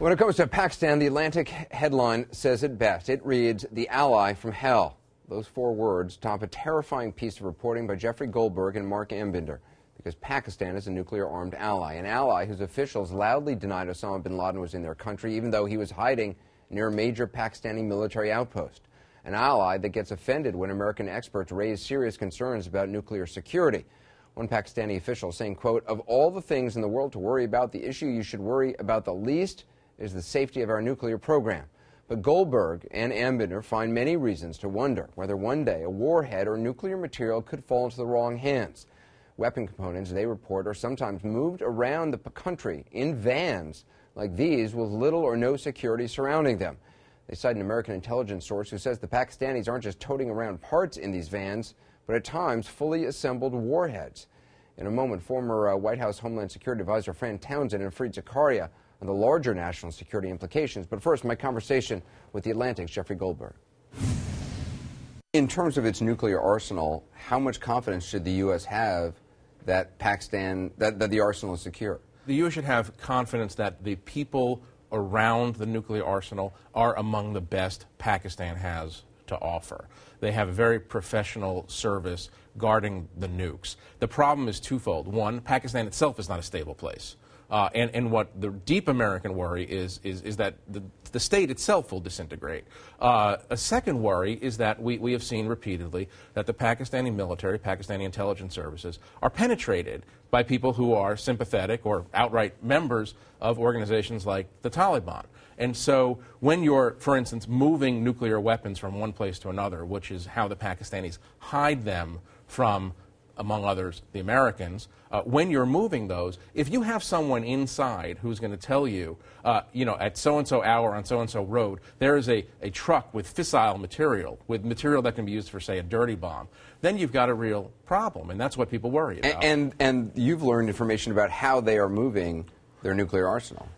When it comes to Pakistan, the Atlantic headline says it best. It reads, "The ally from hell." Those 4 words top a terrifying piece of reporting by Jeffrey Goldberg and Mark Ambinder, because Pakistan is a nuclear-armed ally, an ally whose officials loudly denied Osama bin Laden was in their country, even though he was hiding near a major Pakistani military outpost. An ally that gets offended when American experts raise serious concerns about nuclear security. One Pakistani official saying, quote, "Of all the things in the world to worry about, the issue you should worry about the least is the safety of our nuclear program." But Goldberg and Ambinder find many reasons to wonder whether one day a warhead or nuclear material could fall into the wrong hands. Weapon components, they report, are sometimes moved around the country in vans like these with little or no security surrounding them. They cite an American intelligence source who says the Pakistanis aren't just toting around parts in these vans, but at times fully assembled warheads. In a moment, former White House Homeland Security Advisor Fran Townsend and Fareed Zakaria on the larger national security implications. But first, my conversation with the Atlantic's Jeffrey Goldberg. In terms of its nuclear arsenal, how much confidence should the U.S. have that that the arsenal is secure? The U.S. should have confidence that the people around the nuclear arsenal are among the best Pakistan has to offer. They have a very professional service guarding the nukes. The problem is twofold. One, Pakistan itself is not a stable place. And what the deep American worry is that the state itself will disintegrate. A second worry is that we have seen repeatedly that the Pakistani military, Pakistani intelligence services, are penetrated by people who are sympathetic or outright members of organizations like the Taliban. And so when you're, for instance, moving nuclear weapons from one place to another, which is how the Pakistanis hide them from, among others, the Americans, when you're moving those, if you have someone inside who's going to tell you, at so-and-so hour on so-and-so road, there is a truck with fissile material, with material that can be used for, say, a dirty bomb, then you've got a real problem, and that's what people worry about. And you've learned information about how they are moving their nuclear arsenal.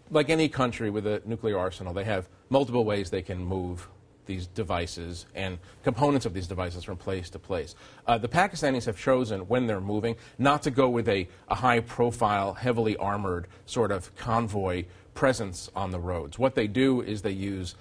Like any country with a nuclear arsenal, they have multiple ways they can move these devices and components of these devices from place to place. The Pakistanis have chosen, when they're moving, not to go with a high-profile, heavily armored sort of convoy presence on the roads. What they do is they use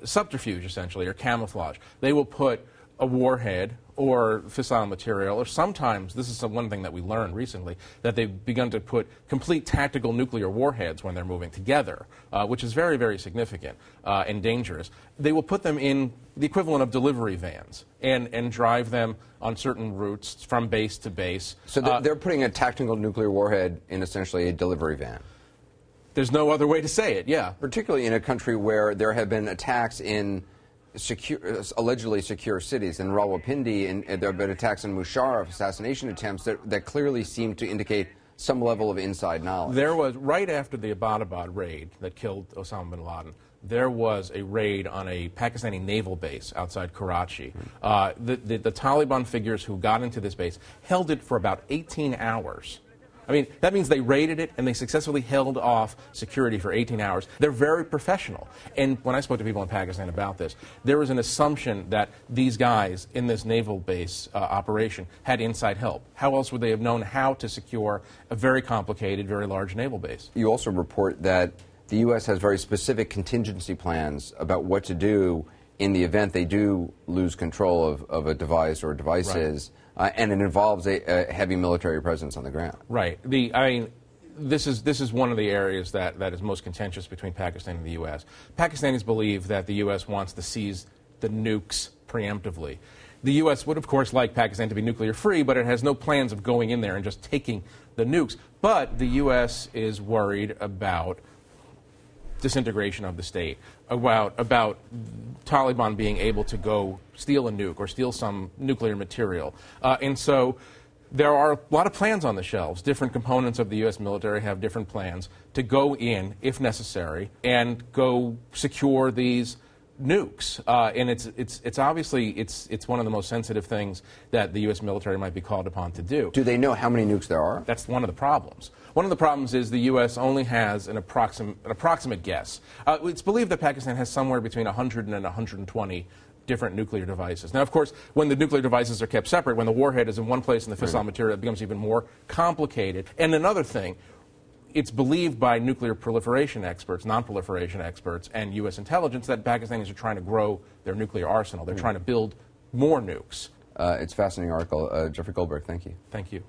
subterfuge, essentially, or camouflage. They will put a warhead or fissile material, or sometimes, this is one thing that we learned recently, that they've begun to put complete tactical nuclear warheads when they're moving together, which is very, very significant and dangerous. They will put them in the equivalent of delivery vans and drive them on certain routes from base to base. So they're putting a tactical nuclear warhead in essentially a delivery van. There's no other way to say it, yeah. Particularly in a country where there have been attacks in allegedly secure cities. In Rawalpindi, and there have been attacks in Musharraf, assassination attempts that clearly seem to indicate some level of inside knowledge. There was, right after the Abbottabad raid that killed Osama bin Laden, there was a raid on a Pakistani naval base outside Karachi. The Taliban figures who got into this base held it for about 18 hours. I mean, that means they raided it and they successfully held off security for 18 hours. They're very professional. And when I spoke to people in Pakistan about this, there was an assumption that these guys in this naval base operation had inside help. How else would they have known how to secure a very complicated, very large naval base? You also report that the U.S. has very specific contingency plans about what to do in the event they do lose control of a device or devices. Right. And it involves a heavy military presence on the ground. Right. This is one of the areas that is most contentious between Pakistan and the U.S. Pakistanis believe that the U.S. wants to seize the nukes preemptively. The U.S. would, of course, like Pakistan to be nuclear free, but it has no plans of going in there and just taking the nukes. But the U.S. is worried about disintegration of the state, about Taliban being able to go steal a nuke or steal some nuclear material. And so there are a lot of plans on the shelves. Different components of the U.S. military have different plans to go in, if necessary, and go secure these nukes. And it's obviously one of the most sensitive things that the U.S. military might be called upon to do. Do they know how many nukes there are? That's one of the problems. One of the problems is the U.S. only has an approximate guess. It's believed that Pakistan has somewhere between 100 and 120 different nuclear devices. Now, of course, when the nuclear devices are kept separate, when the warhead is in one place and the fissile material, it becomes even more complicated. And another thing, it's believed by nuclear proliferation experts, non-proliferation experts, and U.S. intelligence that Pakistanis are trying to grow their nuclear arsenal. They're trying to build more nukes. It's a fascinating article. Jeffrey Goldberg, thank you. Thank you.